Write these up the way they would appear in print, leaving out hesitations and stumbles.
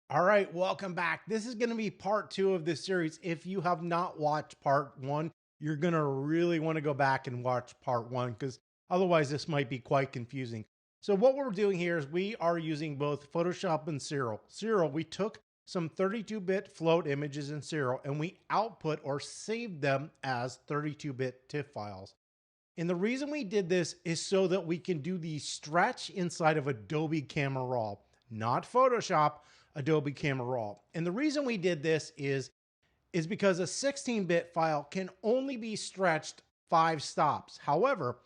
All right, welcome back. This is going to be part 2 of this series. If you have not watched part 1, you're going to really want to go back and watch part 1 because otherwise this might be quite confusing. So what we're doing here is we are using both Photoshop and Serial. Serial, we took some 32-bit float images in Serial and we output or saved them as 32-bit TIFF files. And the reason we did this is so that we can do the stretch inside of Adobe Camera Raw, not Photoshop, Adobe Camera Raw. And the reason we did this is because a 16-bit file can only be stretched 5 stops. However,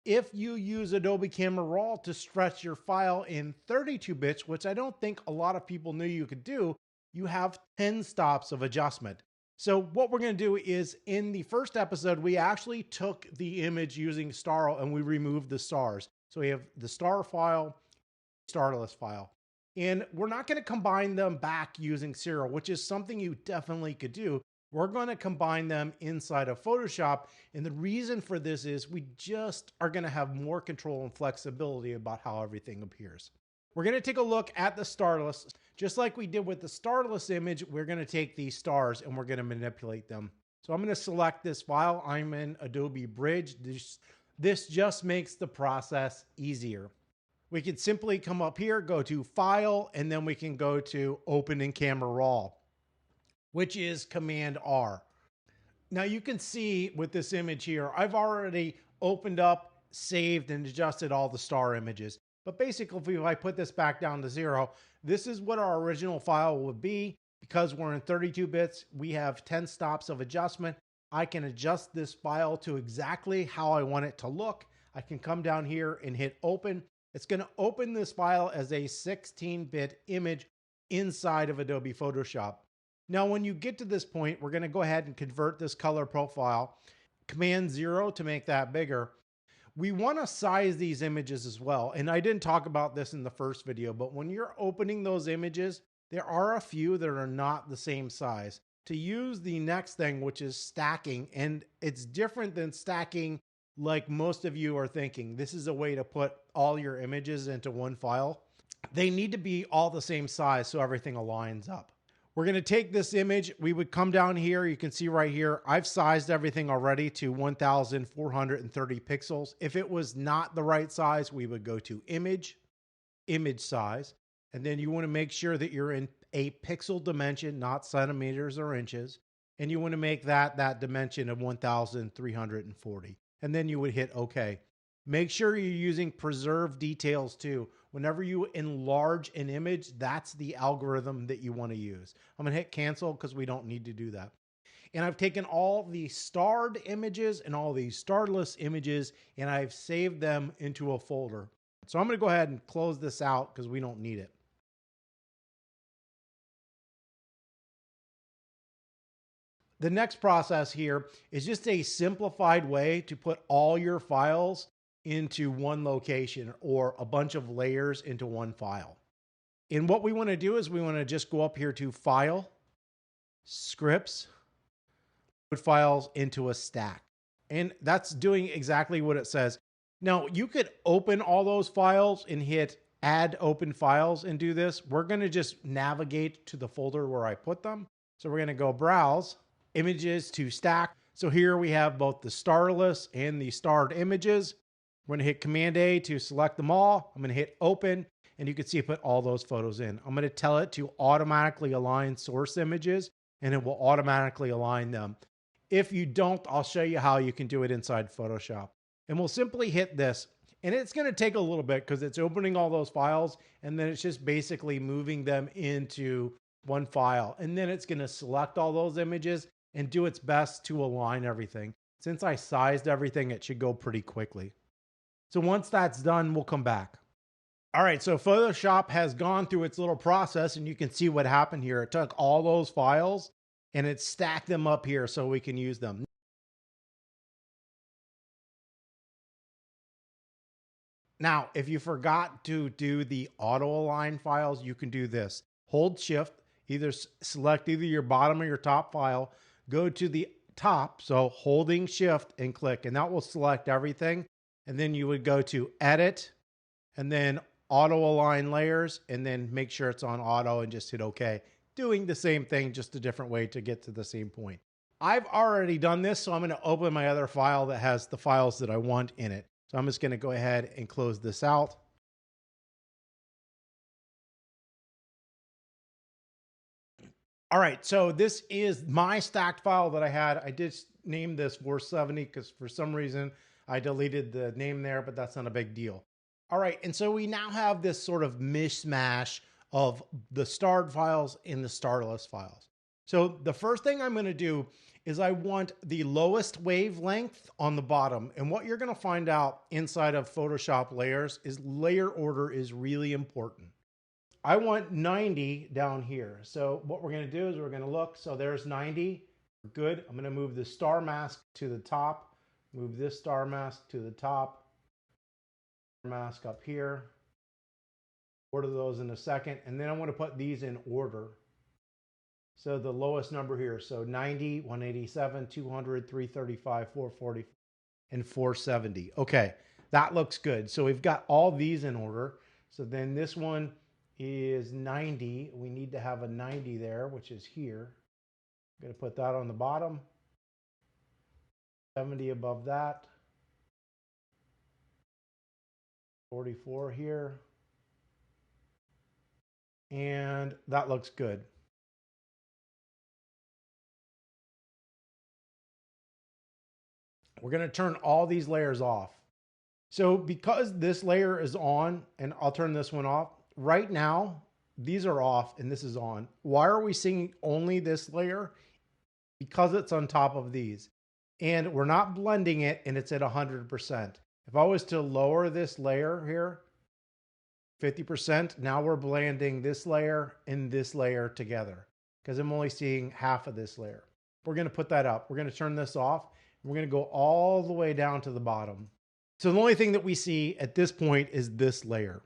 if you use Adobe Camera Raw to stretch your file in 32 bits, which I don't think a lot of people knew you could do, you have 10 stops of adjustment. So what we're going to do is in the first episode, we actually took the image using Starl and we removed the stars. So we have the star file, starless file. And we're not going to combine them back using Serial, which is something you definitely could do. We're going to combine them inside of Photoshop. And the reason for this is we just are going to have more control and flexibility about how everything appears. We're going to take a look at the starless. Just like we did with the starless image, we're going to take these stars and we're going to manipulate them. So I'm going to select this file. I'm in Adobe Bridge. This just makes the process easier. We can simply come up here, go to File, and then we can go to Open in Camera Raw, which is Command R. Now you can see with this image here, I've already opened up, saved, and adjusted all the star images. But basically, if I put this back down to 0, this is what our original file would be. Because we're in 32 bits, we have 10 stops of adjustment. I can adjust this file to exactly how I want it to look. I can come down here and hit Open. It's going to open this file as a 16-bit image inside of Adobe Photoshop. Now, when you get to this point, we're going to go ahead and convert this color profile. Command 0 to make that bigger. We want to size these images as well. And I didn't talk about this in the first video, but when you're opening those images, there are a few that are not the same size. To use the next thing, which is stacking, and it's different than stacking like most of you are thinking. This is a way to put all your images into one file. They need to be all the same size so everything aligns up. We're going to take this image. We would come down here. You can see right here, I've sized everything already to 1,430 pixels. If it was not the right size, we would go to Image, Image Size. And then you want to make sure that you're in a pixel dimension, not centimeters or inches. And you want to make that dimension of 1,340. And then you would hit OK. Make sure you're using preserve details too. Whenever you enlarge an image, that's the algorithm that you want to use. I'm going to hit cancel because we don't need to do that. And I've taken all the starred images and all these starless images and I've saved them into a folder. So I'm going to go ahead and close this out because we don't need it. The next process here is just a simplified way to put all your files into one location or a bunch of layers into one file. And what we want to do is we want to just go up here to File, Scripts, put files into a stack. And that's doing exactly what it says. Now, you could open all those files and hit Add Open Files and do this. We're going to just navigate to the folder where I put them. So we're going to go Browse, Images to Stack. So here we have both the starless and the starred images. We're going to hit Command A to select them all. I'm going to hit Open, and you can see it put all those photos in. I'm going to tell it to automatically align source images, and it will automatically align them. If you don't, I'll show you how you can do it inside Photoshop. And we'll simply hit this, and it's going to take a little bit because it's opening all those files, and then it's just basically moving them into one file. And then it's going to select all those images and do its best to align everything. Since I sized everything, it should go pretty quickly. So once that's done, we'll come back. All right, so Photoshop has gone through its little process and you can see what happened here. It took all those files and it stacked them up here so we can use them. Now, if you forgot to do the auto align files, you can do this. Hold Shift, select either your bottom or your top file, go to the top, so holding Shift and click, and that will select everything. And then you would go to Edit, and then auto align layers, and then make sure it's on auto and just hit OK. Doing the same thing, just a different way to get to the same point. I've already done this, so I'm going to open my other file that has the files that I want in it. So I'm just going to go ahead and close this out. All right, so this is my stacked file that I had. I did name this 470 because for some reason I deleted the name there, but that's not a big deal. All right, and so we now have this sort of mishmash of the starred files and the starless files. So the first thing I'm going to do is I want the lowest wavelength on the bottom. And what you're going to find out inside of Photoshop layers is layer order is really important. I want 90 down here. So what we're going to do is we're going to look. So there's 90. Good. I'm going to move the star mask to the top. Move this star mask to the top. Mask up here. Order those in a second. And then I want to put these in order. So the lowest number here. So 90, 187, 200, 335, 440, and 470. Okay, that looks good. So we've got all these in order. So then this one is 90. We need to have a 90 there, which is here. I'm going to put that on the bottom. 70 above that. 44 here. And that looks good. We're going to turn all these layers off. So because this layer is on, and I'll turn this one off, right now, these are off and this is on. Why are we seeing only this layer? Because it's on top of these. And we're not blending it and it's at 100%. If I was to lower this layer here, 50%, now we're blending this layer and this layer together because I'm only seeing half of this layer. We're going to put that up. We're going to turn this off. We're going to go all the way down to the bottom. So the only thing that we see at this point is this layer.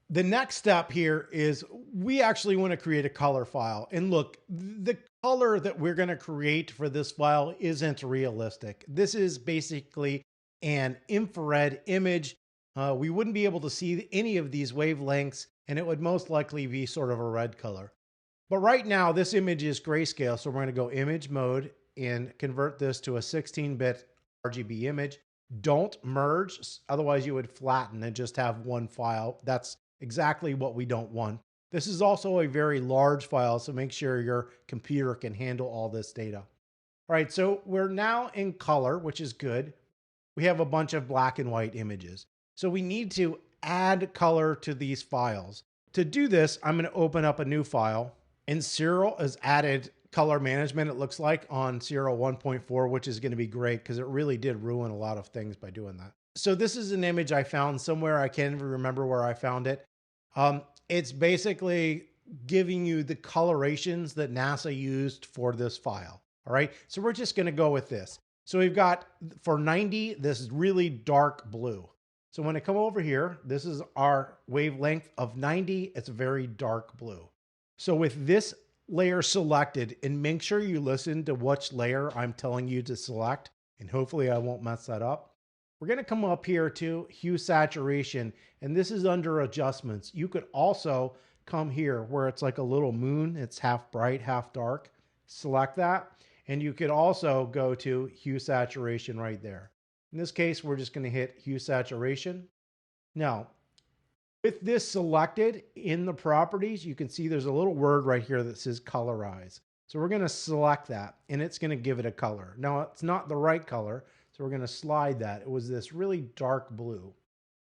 The next step here is we actually want to create a color file. And look, the color that we're going to create for this file isn't realistic. This is basically an infrared image. We wouldn't be able to see any of these wavelengths, and it would most likely be sort of a red color. But right now, this image is grayscale, so we're going to go image mode and convert this to a 16-bit RGB image. Don't merge, otherwise you would flatten and just have one file. That's exactly what we don't want. This is also a very large file, so make sure your computer can handle all this data. All right, so we're now in color, which is good. We have a bunch of black and white images. So we need to add color to these files. To do this, I'm going to open up a new file. And Cyril has added color management, it looks like, on Cyril 1.4, which is going to be great because it really did ruin a lot of things by doing that. So this is an image I found somewhere. I can't even remember where I found it. It's basically giving you the colorations that NASA used for this file. All right, so we're just going to go with this. So we've got, for 90, this really dark blue. So when I come over here, this is our wavelength of 90. It's very dark blue. So with this layer selected, and make sure you listen to which layer I'm telling you to select, and hopefully I won't mess that up. We're going to come up here to hue saturation, and this is under adjustments. You could also come here where it's like a little moon. It's half bright, half dark. Select that, and you could also go to hue saturation right there. In this case, we're just going to hit hue saturation. Now, with this selected in the properties, you can see there's a little word right here that says colorize. So we're going to select that, and it's going to give it a color. Now, it's not the right color, so we're going to slide that. It was this really dark blue.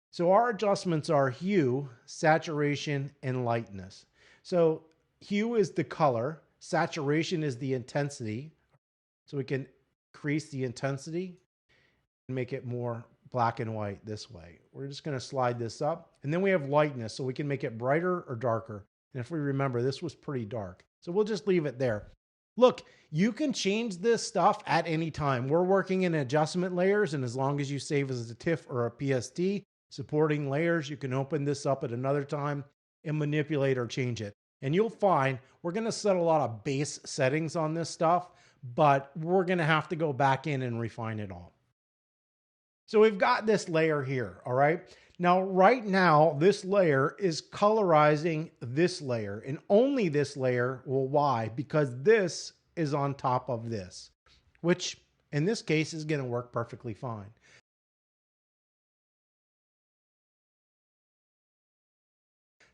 So our adjustments are hue, saturation, and lightness. So hue is the color, saturation is the intensity. So we can increase the intensity and make it more black and white this way. We're just going to slide this up. And then we have lightness, so we can make it brighter or darker. And if we remember, this was pretty dark. So we'll just leave it there. Look, you can change this stuff at any time. We're working in adjustment layers, and as long as you save as a TIFF or a PSD, supporting layers, you can open this up at another time and manipulate or change it. And you'll find we're going to set a lot of base settings on this stuff, but we're going to have to go back in and refine it all. So we've got this layer here, all right? Now, right now, this layer is colorizing this layer, and only this layer. Well, why? Because this is on top of this, which in this case is going to work perfectly fine.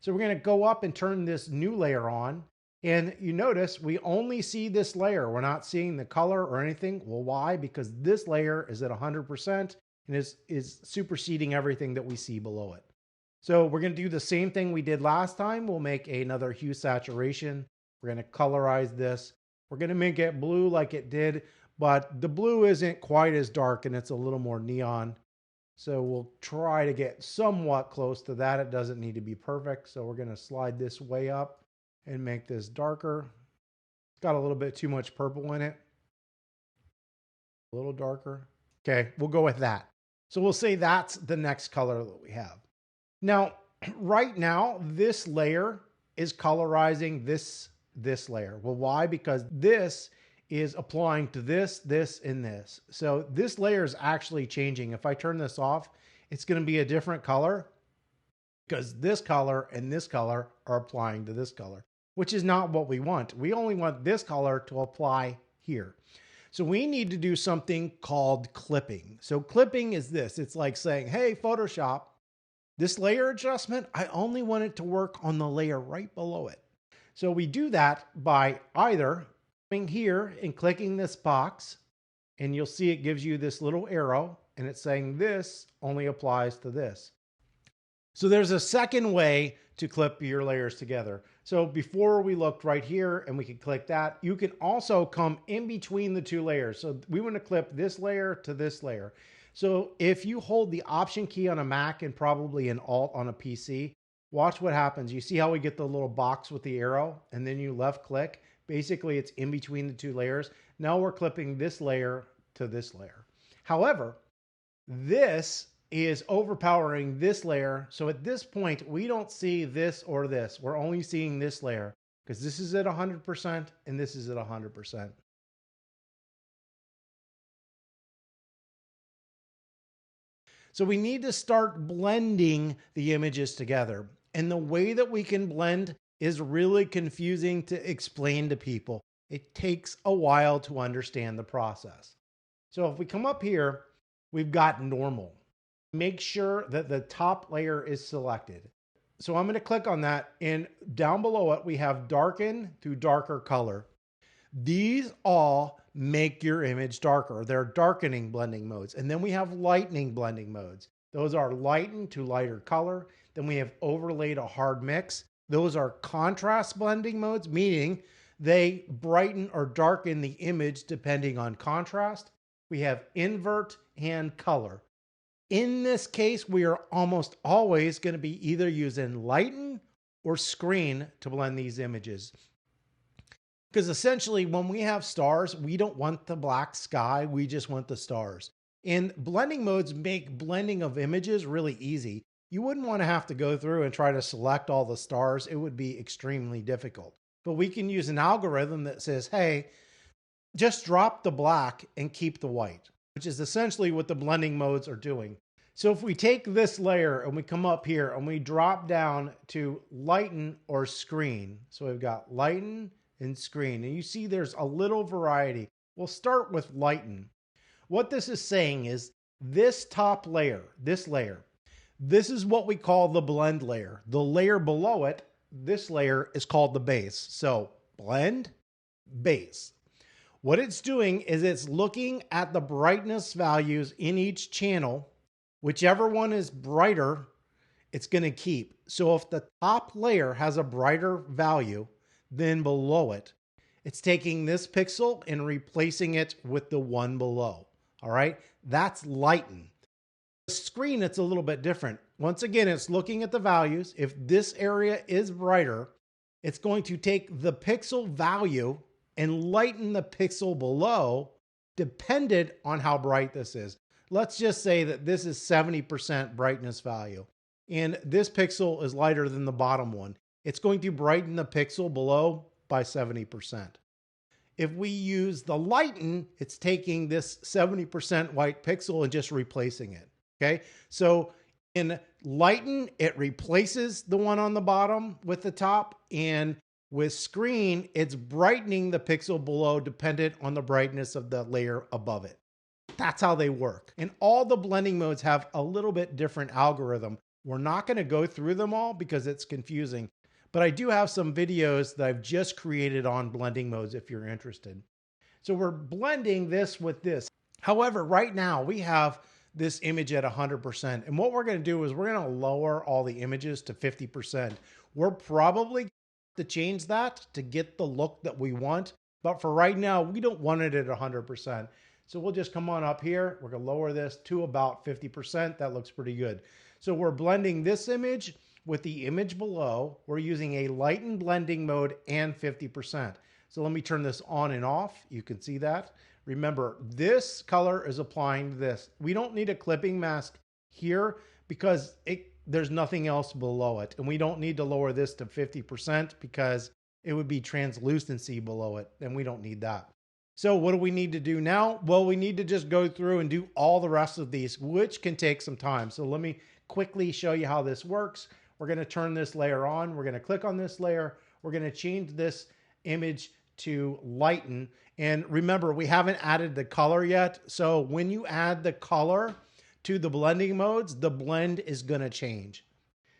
So we're going to go up and turn this new layer on. And you notice we only see this layer. We're not seeing the color or anything. Well, why? Because this layer is at 100% and is superseding everything that we see below it. So we're going to do the same thing we did last time. We'll make another hue saturation. We're going to colorize this. We're going to make it blue like it did, but the blue isn't quite as dark and it's a little more neon. So we'll try to get somewhat close to that. It doesn't need to be perfect. So we're going to slide this way up and make this darker. It's got a little bit too much purple in it. A little darker. Okay, we'll go with that. So we'll say that's the next color that we have. Now, right now, this layer is colorizing this layer. Well, why? Because this is applying to this, and this. So this layer is actually changing. If I turn this off, it's going to be a different color because this color and this color are applying to this color, which is not what we want. We only want this color to apply here. So we need to do something called clipping. So clipping is this. It's like saying, hey, Photoshop, this layer adjustment, I only want it to work on the layer right below it. So we do that by either coming here and clicking this box, and you'll see it gives you this little arrow, and it's saying this only applies to this. So there's a second way to clip your layers together. So before we looked right here and we could click that, you can also come in between the two layers. So we want to clip this layer to this layer. So if you hold the Option key on a Mac and probably an Alt on a PC, watch what happens. You see how we get the little box with the arrow and then you left click? Basically, it's in between the two layers. Now we're clipping this layer to this layer. However, this is overpowering this layer. So at this point, we don't see this or this. We're only seeing this layer because this is at 100% and this is at 100%. So we need to start blending the images together. And the way that we can blend is really confusing to explain to people. It takes a while to understand the process. So if we come up here, we've got normal. Make sure that the top layer is selected. So I'm going to click on that, and down below it, we have darken to darker color. These all make your image darker. They're darkening blending modes. And then we have lightening blending modes. Those are lighten to lighter color. Then we have overlay to hard mix. Those are contrast blending modes, meaning they brighten or darken the image depending on contrast. We have invert and color. In this case, we are almost always going to be either using lighten or screen to blend these images. Because essentially, when we have stars, we don't want the black sky, we just want the stars. And blending modes make blending of images really easy. You wouldn't want to have to go through and try to select all the stars. It would be extremely difficult. But we can use an algorithm that says, hey, just drop the black and keep the white, which is essentially what the blending modes are doing. So if we take this layer and we come up here and we drop down to lighten or screen. So we've got lighten and screen. And you see there's a little variety. We'll start with lighten. What this is saying is this top layer, this is what we call the blend layer. The layer below it, this layer is called the base. So blend, base. What it's doing is it's looking at the brightness values in each channel. Whichever one is brighter, it's going to keep. So if the top layer has a brighter value than below it, it's taking this pixel and replacing it with the one below. All right, that's lighten. The screen, it's a little bit different. Once again, it's looking at the values. If this area is brighter, it's going to take the pixel value and lighten the pixel below, dependent on how bright this is. Let's just say that this is 70% brightness value, and this pixel is lighter than the bottom one. It's going to brighten the pixel below by 70%. If we use the Lighten, it's taking this 70% white pixel and just replacing it. Okay. So in Lighten, it replaces the one on the bottom with the top, and with Screen, it's brightening the pixel below dependent on the brightness of the layer above it. That's how they work. And all the blending modes have a little bit different algorithm. We're not going to go through them all because it's confusing, but I do have some videos that I've just created on blending modes if you're interested. So we're blending this with this. However, right now we have this image at 100%. And what we're going to do is we're going to lower all the images to 50%. We're probably going to change that to get the look that we want. But for right now, we don't want it at 100%. So we'll just come on up here. We're going to lower this to about 50%. That looks pretty good. So we're blending this image with the image below. We're using a Lighten blending mode and 50%. So let me turn this on and off. You can see that. Remember, this color is applying to this. We don't need a clipping mask here because there's nothing else below it. And we don't need to lower this to 50% because it would be translucency below it. And we don't need that. So what do we need to do now? Well, we need to just go through and do all the rest of these, which can take some time. So let me quickly show you how this works. We're going to turn this layer on. We're going to click on this layer. We're going to change this image to Lighten. And remember, we haven't added the color yet. So when you add the color to the blending modes, the blend is going to change.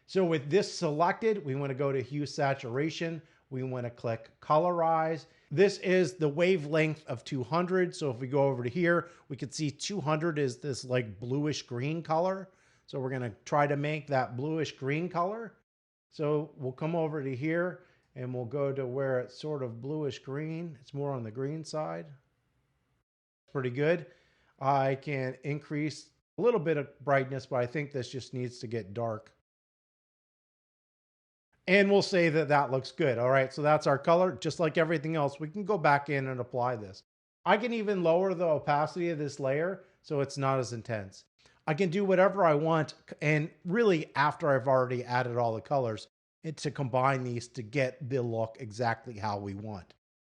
So with this selected, we want to go to hue saturation. We want to click colorize. This is the wavelength of 200. So if we go over to here, we can see 200 is this like bluish green color. So we're going to try to make that bluish green color. So we'll come over to here and we'll go to where it's sort of bluish green. It's more on the green side. Pretty good. I can increase a little bit of brightness, but I think this just needs to get dark. And we'll say that that looks good. All right, so that's our color. Just like everything else, we can go back in and apply this. I can even lower the opacity of this layer so it's not as intense. I can do whatever I want, and really after I've already added all the colors, to combine these to get the look exactly how we want.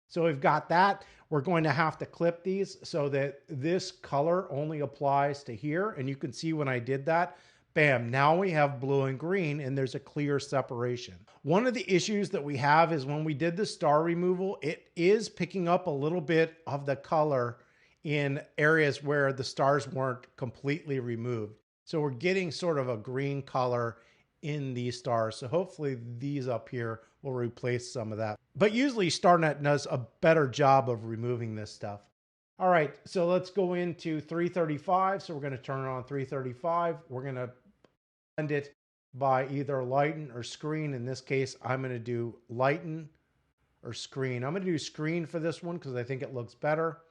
So we've got that. We're going to have to clip these so that this color only applies to here. And you can see when I did that, bam, now we have blue and green and there's a clear separation. One of the issues that we have is when we did the star removal, it is picking up a little bit of the color in areas where the stars weren't completely removed. So we're getting sort of a green color in these stars. So hopefully these up here will replace some of that. But usually StarNet does a better job of removing this stuff. All right, so let's go into 335. So we're going to turn on 335. We're going to blend it by either Lighten or Screen. In this case, I'm going to do Lighten or Screen. I'm going to do Screen for this one because I think it looks better.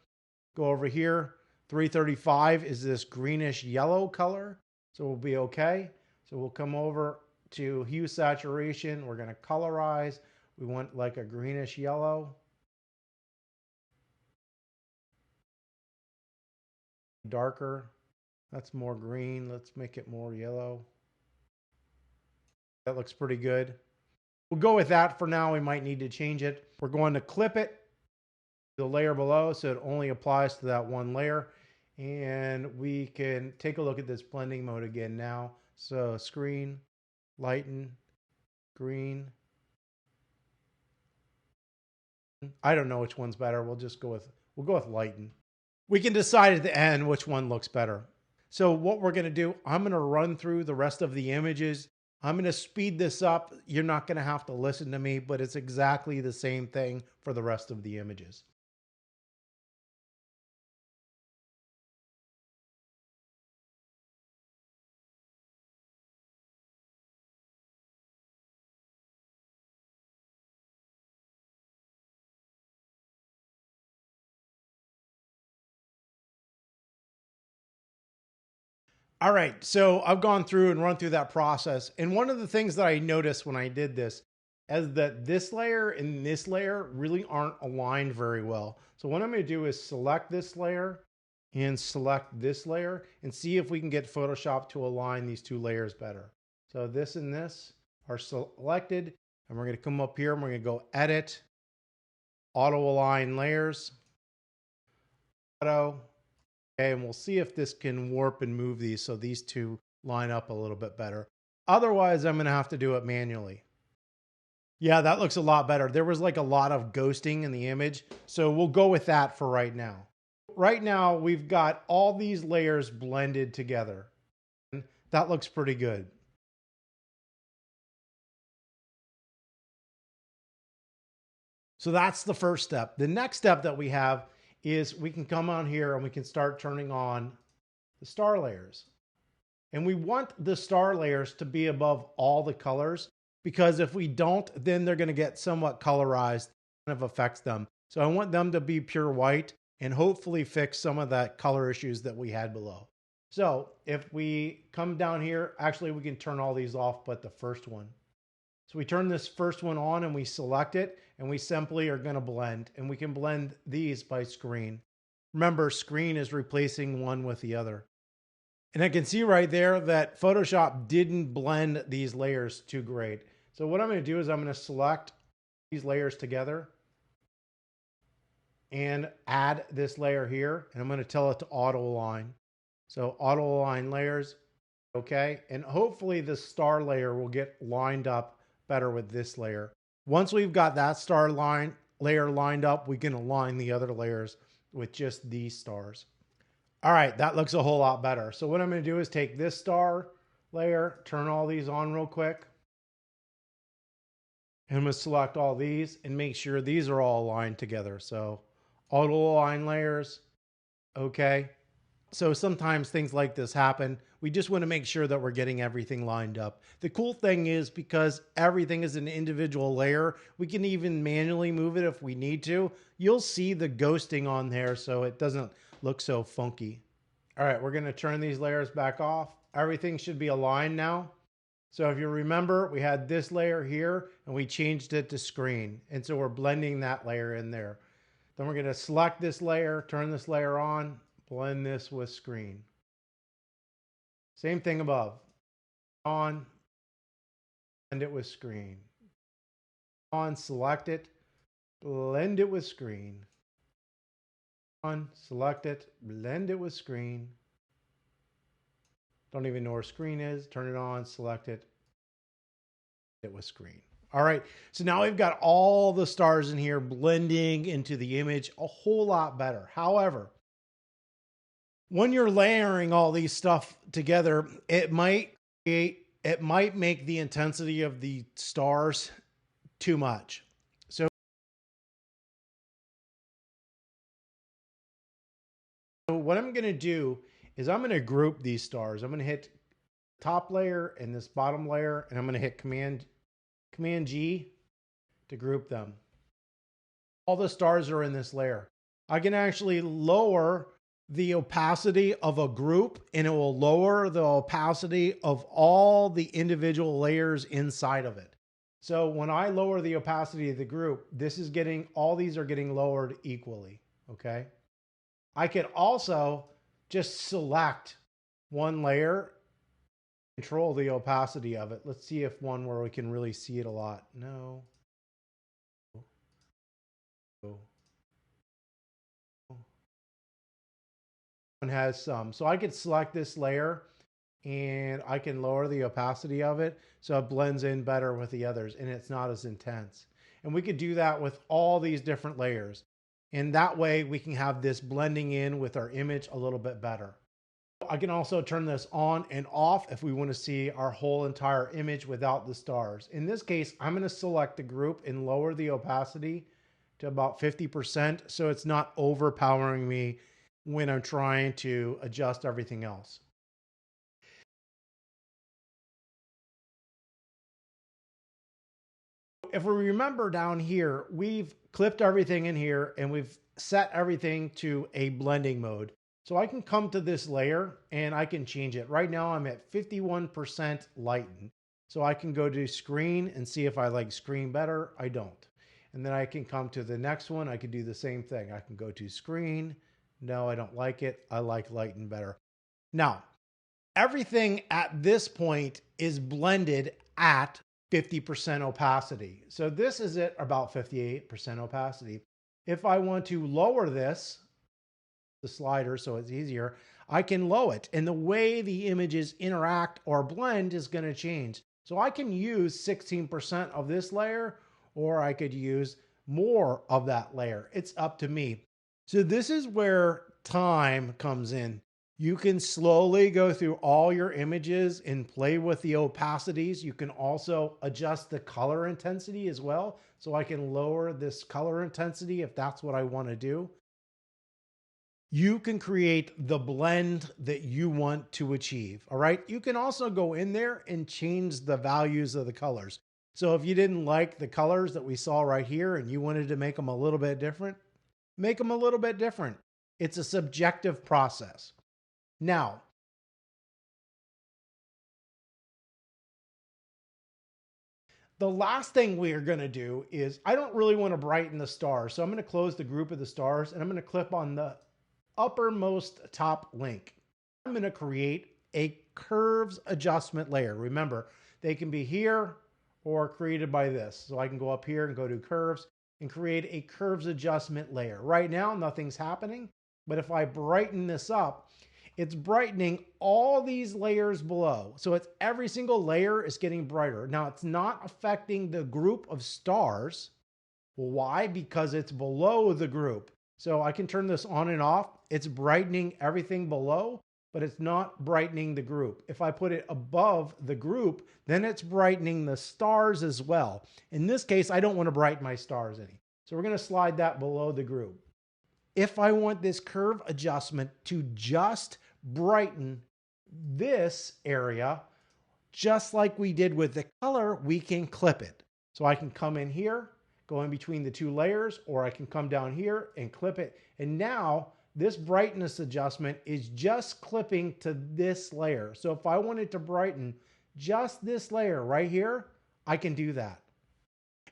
Go over here. 335 is this greenish yellow color. So we'll be okay. So we'll come over to hue saturation. We're going to colorize. We want like a greenish yellow. Darker. That's more green. Let's make it more yellow. That looks pretty good. We'll go with that for now. We might need to change it. We're going to clip it, the layer below, so it only applies to that one layer. And we can take a look at this blending mode again now. So Screen, Lighten, Green. I don't know which one's better. We'll go with Lighten. We can decide at the end which one looks better. So what we're going to do, I'm going to run through the rest of the images. I'm going to speed this up. You're not going to have to listen to me, but it's exactly the same thing for the rest of the images. All right, so I've gone through and run through that process. And one of the things that I noticed when I did this is that this layer and this layer really aren't aligned very well. So what I'm going to do is select this layer and select this layer and see if we can get Photoshop to align these two layers better. So this and this are selected, and we're going to come up here and we're going to go edit. auto align layers, auto. Okay, and we'll see if this can warp and move these so these two line up a little bit better. Otherwise, I'm going to have to do it manually. Yeah, that looks a lot better. There was like a lot of ghosting in the image, so we'll go with that for right now. Right now, we've got all these layers blended together. That looks pretty good. So that's the first step. The next step that we have is we can come on here and we can start turning on the star layers. And we want the star layers to be above all the colors, because if we don't, then they're going to get somewhat colorized, kind of affects them. So I want them to be pure white and hopefully fix some of that color issues that we had below. So if we come down here, actually we can turn all these off, but the first one. So we turn this first one on and we select it, and we simply are going to blend, and we can blend these by screen. Remember, screen is replacing one with the other. And I can see right there that Photoshop didn't blend these layers too great. So what I'm going to do is I'm going to select these layers together and add this layer here. And I'm going to tell it to auto align. So auto align layers. Okay. And hopefully the star layer will get lined up better with this layer. Once we've got that star layer lined up, we can align the other layers with just these stars. All right, that looks a whole lot better. So what I'm going to do is take this star layer, turn all these on real quick. And I'm going to select all these and make sure these are all aligned together. So auto align layers. Okay. So sometimes things like this happen. We just want to make sure that we're getting everything lined up. The cool thing is, because everything is an individual layer, we can even manually move it if we need to. You'll see the ghosting on there, so it doesn't look so funky. All right, we're going to turn these layers back off. Everything should be aligned now. So if you remember, we had this layer here and we changed it to screen. And so we're blending that layer in there. Then we're going to select this layer, turn this layer on, blend this with screen. Same thing above. On, blend it with screen. On, select it, blend it with screen. On, select it, blend it with screen. Don't even know where screen is. Turn it on, select it with screen. All right, so now we've got all the stars in here blending into the image a whole lot better. However, when you're layering all these stuff together, it might make the intensity of the stars too much. So what I'm going to do is I'm going to group these stars. I'm going to hit top layer and this bottom layer, and I'm going to hit Command G to group them. All the stars are in this layer. I can actually lower the opacity of a group, and it will lower the opacity of all the individual layers inside of it. So when I lower the opacity of the group, all these are getting lowered equally. Okay. I could also just select one layer, control the opacity of it. Let's see if one where we can really see it a lot. No. One has some. So I could select this layer and I can lower the opacity of it so it blends in better with the others and it's not as intense. And we could do that with all these different layers. And that way we can have this blending in with our image a little bit better. I can also turn this on and off if we want to see our whole entire image without the stars. In this case, I'm going to select the group and lower the opacity to about 50% so it's not overpowering me when I'm trying to adjust everything else. If we remember down here, we've clipped everything in here and we've set everything to a blending mode. So I can come to this layer and I can change it. Right now I'm at 51% lighten. So I can go to screen and see if I like screen better. I don't. And then I can come to the next one. I can do the same thing. I can go to screen. No, I don't like it. I like lighten better. Now, everything at this point is blended at 50% opacity. So this is at about 58% opacity. If I want to lower this, the slider, so it's easier, I can lower it. And the way the images interact or blend is going to change. So I can use 16% of this layer, or I could use more of that layer. It's up to me. So this is where time comes in. You can slowly go through all your images and play with the opacities. You can also adjust the color intensity as well. So I can lower this color intensity if that's what I want to do. You can create the blend that you want to achieve. All right. You can also go in there and change the values of the colors. So if you didn't like the colors that we saw right here and you wanted to make them a little bit different, make them a little bit different. It's a subjective process. Now, the last thing we are going to do is, I don't really want to brighten the stars. So I'm going to close the group of the stars and I'm going to click on the uppermost top link. I'm going to create a curves adjustment layer. Remember, they can be here or created by this. So I can go up here and go to curves and create a curves adjustment layer. Right now, nothing's happening, but if I brighten this up, it's brightening all these layers below. So it's every single layer is getting brighter. Now it's not affecting the group of stars. Why? Because it's below the group. So I can turn this on and off. It's brightening everything below, but it's not brightening the group. If I put it above the group, then it's brightening the stars as well. In this case, I don't want to brighten my stars any. So we're going to slide that below the group. If I want this curve adjustment to just brighten this area, just like we did with the color, we can clip it. So I can come in here, go in between the two layers, or I can come down here and clip it. And now this brightness adjustment is just clipping to this layer. So if I wanted to brighten just this layer right here, I can do that.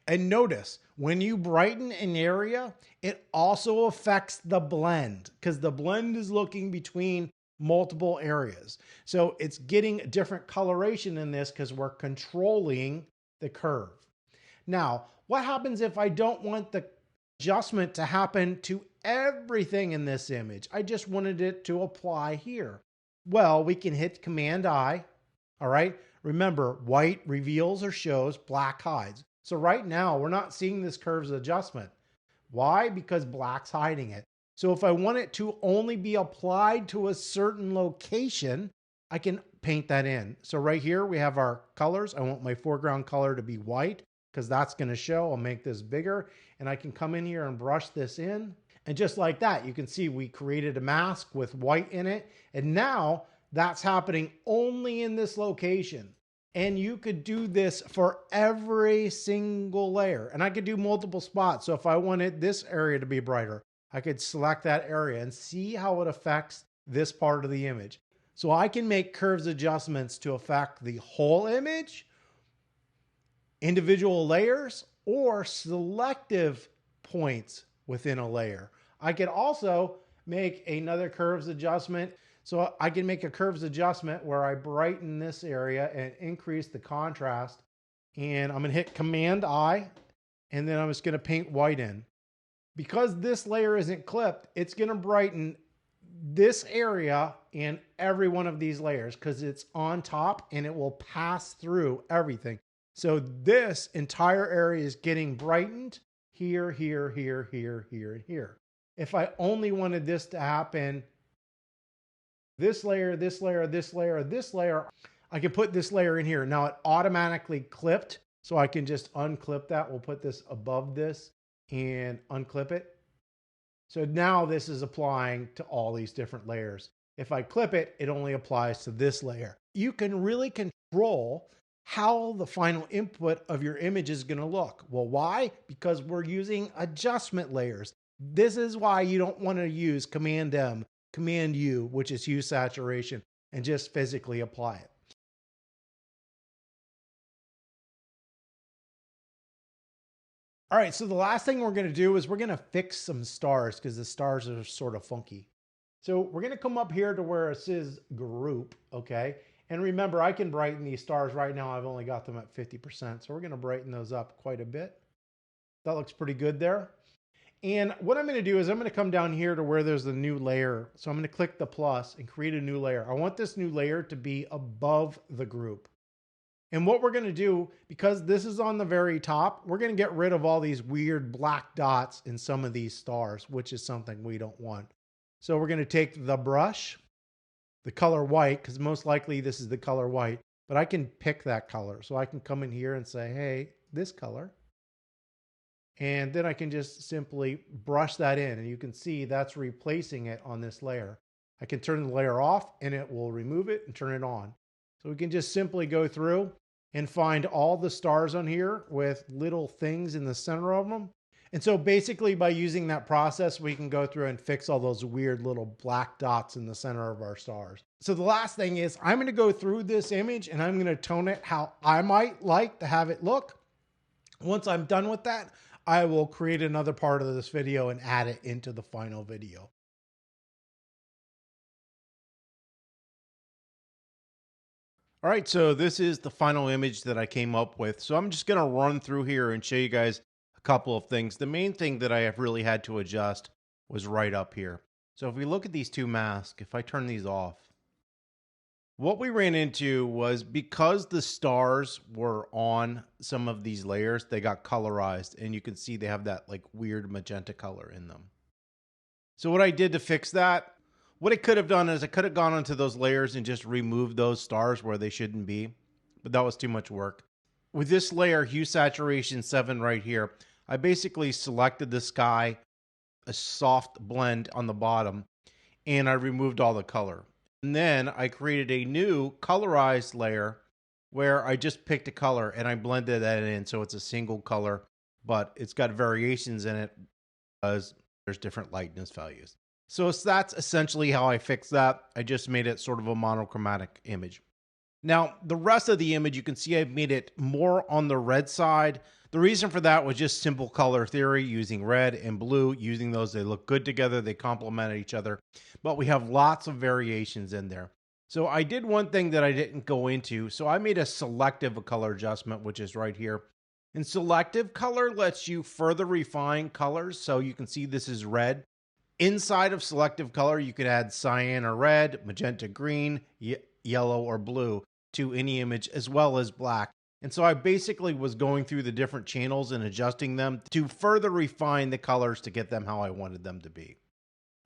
And notice, when you brighten an area, it also affects the blend, because the blend is looking between multiple areas. So it's getting different coloration in this because we're controlling the curve. Now, what happens if I don't want the adjustment to happen to everything in this image? I just wanted it to apply here. Well, we can hit Command-I. All right. Remember, white reveals or shows, black hides. So right now, we're not seeing this curves adjustment. Why? Because black's hiding it. So if I want it to only be applied to a certain location, I can paint that in. So right here, we have our colors. I want my foreground color to be white because that's going to show. I'll make this bigger and I can come in here and brush this in. And just like that, you can see we created a mask with white in it. And now that's happening only in this location. And you could do this for every single layer. And I could do multiple spots. So if I wanted this area to be brighter, I could select that area and see how it affects this part of the image. So I can make curves adjustments to affect the whole image, individual layers, or selective points within a layer. I could also make another curves adjustment. So I can make a curves adjustment where I brighten this area and increase the contrast. And I'm going to hit Command-I, and then I'm just going to paint white in. Because this layer isn't clipped, it's going to brighten this area and every one of these layers because it's on top and it will pass through everything. So this entire area is getting brightened here, here, here, here, here, and here. If I only wanted this to happen, this layer, this layer, this layer, this layer, I can put this layer in here. Now it automatically clipped, so I can just unclip that. We'll put this above this and unclip it. So now this is applying to all these different layers. If I clip it, it only applies to this layer. You can really control how the final input of your image is going to look. Well, why? Because we're using adjustment layers. This is why you don't want to use Command-M, Command-U, which is hue saturation, and just physically apply it. All right, so the last thing we're going to do is we're going to fix some stars because the stars are sort of funky. So we're going to come up here to where it says group, okay? And remember, I can brighten these stars right now. I've only got them at 50%. So we're going to brighten those up quite a bit. That looks pretty good there. And what I'm going to do is I'm going to come down here to where there's a new layer. So I'm going to click the plus and create a new layer. I want this new layer to be above the group. And what we're going to do, because this is on the very top, we're going to get rid of all these weird black dots in some of these stars, which is something we don't want. So we're going to take the brush, the color white, because most likely this is the color white, but I can pick that color. So I can come in here and say, hey, this color. And then I can just simply brush that in, and you can see that's replacing it on this layer. I can turn the layer off and it will remove it and turn it on. So we can just simply go through and find all the stars on here with little things in the center of them. And so basically by using that process, we can go through and fix all those weird little black dots in the center of our stars. So the last thing is I'm going to go through this image and I'm going to tone it how I might like to have it look. Once I'm done with that, I will create another part of this video and add it into the final video. All right, so this is the final image that I came up with. So I'm just going to run through here and show you guys a couple of things. The main thing that I have really had to adjust was right up here. So if we look at these two masks, if I turn these off, what we ran into was because the stars were on some of these layers, they got colorized, and you can see they have that like weird magenta color in them. So what I did to fix that, what I could have done is I could have gone onto those layers and just removed those stars where they shouldn't be, but that was too much work. With this layer, Hue Saturation 7 right here, I basically selected the sky, a soft blend on the bottom, and I removed all the color. And then I created a new colorized layer where I just picked a color and I blended that in so it's a single color, but it's got variations in it because there's different lightness values. So that's essentially how I fixed that. I just made it sort of a monochromatic image. Now, the rest of the image, you can see I've made it more on the red side. The reason for that was just simple color theory, using red and blue, using those. They look good together. They complement each other, but we have lots of variations in there. So I did one thing that I didn't go into. So I made a selective color adjustment, which is right here. And selective color lets you further refine colors. So you can see this is red. Inside of selective color, you could add cyan or red, magenta green, yellow or blue to any image, as well as black. And so I basically was going through the different channels and adjusting them to further refine the colors to get them how I wanted them to be.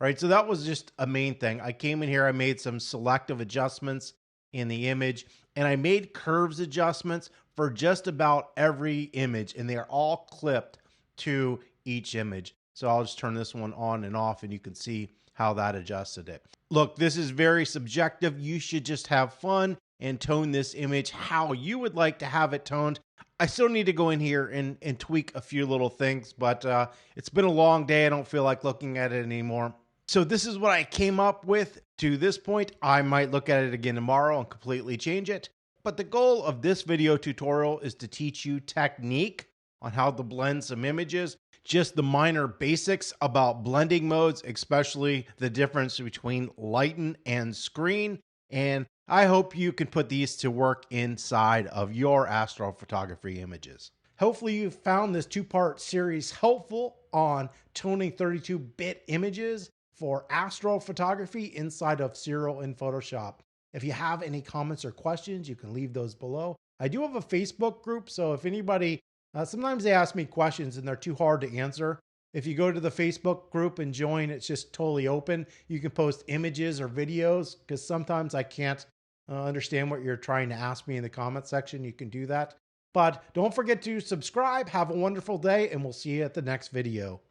All right, so that was just a main thing. I came in here, I made some selective adjustments in the image, and I made curves adjustments for just about every image, and they are all clipped to each image. So I'll just turn this one on and off, and you can see how that adjusted it. Look, this is very subjective. You should just have fun and tone this image how you would like to have it toned. I still need to go in here and tweak a few little things, but it's been a long day. I don't feel like looking at it anymore. So this is what I came up with to this point. I might look at it again tomorrow and completely change it. But the goal of this video tutorial is to teach you technique on how to blend some images, just the minor basics about blending modes, especially the difference between lighten and screen. And I hope you can put these to work inside of your astrophotography images. Hopefully you found this two-part series helpful on toning 32-bit images for astrophotography inside of Serial in Photoshop. If you have any comments or questions, you can leave those below. I do have a Facebook group, so if anybody, sometimes they ask me questions and they're too hard to answer. If you go to the Facebook group and join, it's just totally open. You can post images or videos because sometimes I can't understand what you're trying to ask me in the comment section. You can do that. But don't forget to subscribe. Have a wonderful day, and we'll see you at the next video.